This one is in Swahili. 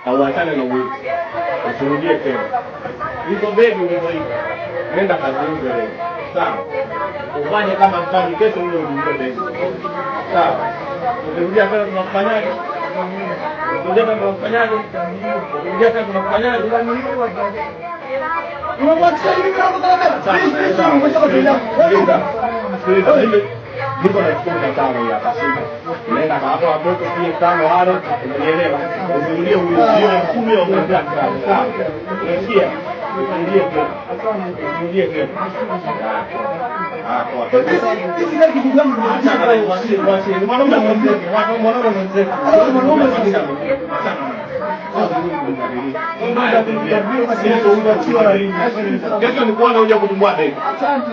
Hauachane na wizi. Usirudie tena. Hizo begi umezoea. Nenda kazini leo. Sawa. Ufanye kama mfanye kesho ule urudie begi. Sawa. Ukirudia tena tunafanyaje? Ukirudia tena tunafanyaje? Ukirudia tena tunafanyaje? Unamwacha hivi kama kama. Niko na chukua tano ya kasika. Nenda hapo hapo pia tano wale, unielewa. Usirudia usiwe 10 au 15. Sawa. Unasikia? Usirudia tena. Usirudia tena. Kwa sisi ndio kitu gani wasi mwanaume mzee, mwanaume mzee. Mwanaume mzee. Kesho ni kuona uje kutumbua tena. Asante.